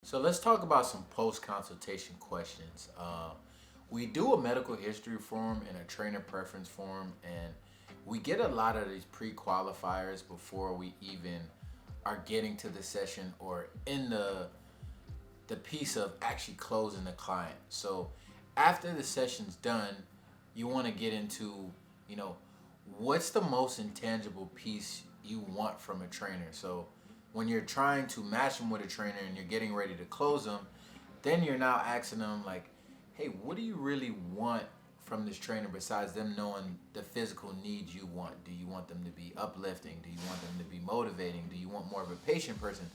So let's talk about some post-consultation questions. We do a medical history form and a trainer preference form, and we get a lot of these pre-qualifiers before we even are getting to the session or in the piece of actually closing the client. So after the session's done, you want to get into, you know, what's the most intangible piece you want from a trainer. So when you're trying to match them with a trainer and you're getting ready to close them, then you're now asking them like, hey, what do you really want from this trainer besides them knowing the physical needs you want? Do you want them to be uplifting? Do you want them to be motivating? Do you want more of a patient person?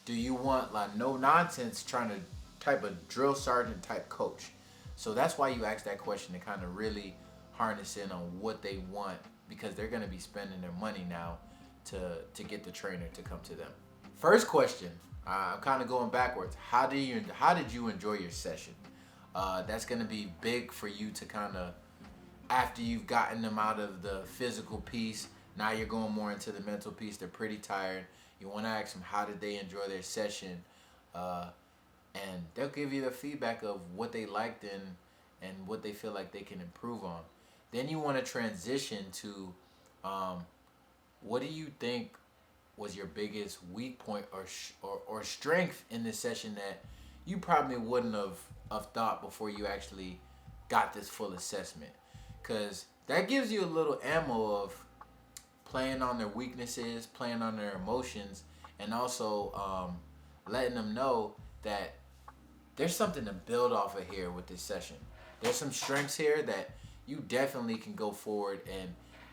Do you want like no nonsense trying to type of drill sergeant type coach? So that's why you ask that question to kind of really harness in on what they want because they're going to be spending their money now to get the trainer to come to them. First question, I'm kind of going backwards. How did you enjoy your session? That's going to be big for you to kind of after you've gotten them out of the physical piece. Now you're going more into the mental piece. They're pretty tired. You want to ask them how did they enjoy their session, and they'll give you the feedback of what they liked and what they feel like they can improve on. Then you want to transition to what do you think was your biggest weak point or strength in this session that you probably wouldn't have thought before you actually got this full assessment, because that gives you a little ammo of playing on their weaknesses, playing on their emotions, and also letting them know that there's something to build off of here with this session. There's some strengths here that you definitely can go forward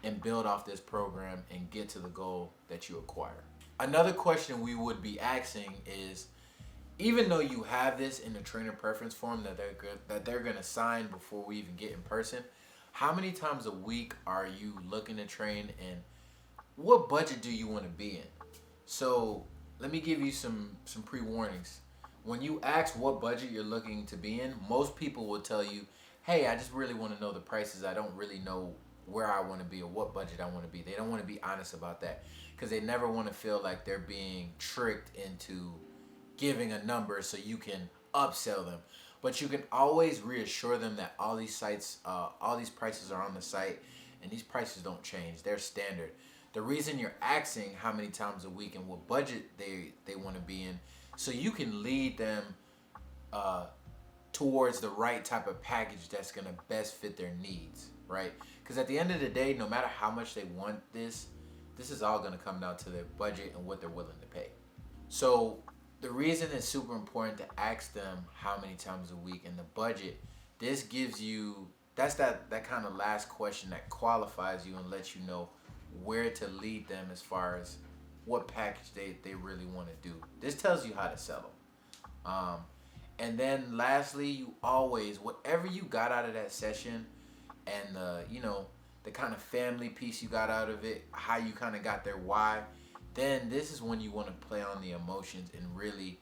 and build off this program and get to the goal that you acquire. Another question we would be asking is, even though you have this in the trainer preference form that they're gonna sign before we even get in person, how many times a week are you looking to train and what budget do you want to be in? So let me give you some pre-warnings. When you ask what budget you're looking to be in, most people will tell you, hey, I just really want to know the prices. I don't really know where I want to be or what budget I want to be. They don't want to be honest about that because they never want to feel like they're being tricked into giving a number so you can upsell them. But you can always reassure them that all these sites, all these prices are on the site, and these prices don't change. They're standard. The reason you're asking how many times a week and what budget they want to be in, so you can lead them towards the right type of package that's going to best fit their needs, right? Because at the end of the day, no matter how much they want this is all going to come down to their budget and what they're willing to pay. So the reason it's super important to ask them how many times a week and the budget, this gives you, that's that kind of last question that qualifies you and lets you know where to lead them as far as what package they really want to do. This tells you how to sell them. And then lastly, you always, whatever you got out of that session and the kind of family piece you got out of it, how you kind of got their why, then this is when you want to play on the emotions and really,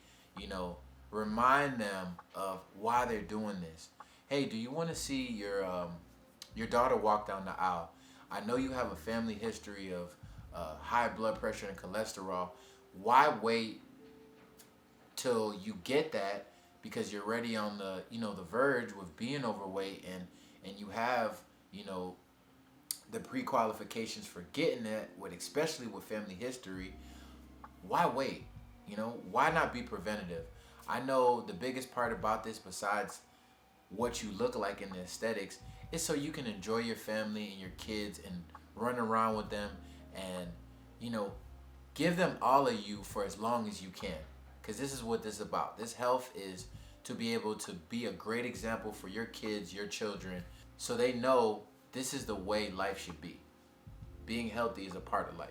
remind them of why they're doing this. Hey, do you want to see your daughter walk down the aisle? I know you have a family history of high blood pressure and cholesterol. Why wait till you get that, because you're already on the verge with being overweight and you have the pre-qualifications for getting that, with especially with family history. Why wait? Why not be preventative? I know the biggest part about this, besides what you look like in the aesthetics, is so you can enjoy your family and your kids and run around with them and give them all of you for as long as you can, because this is what this is about. This health is to be able to be a great example for your kids, your children, so they know this is the way life should be. Being healthy is a part of life.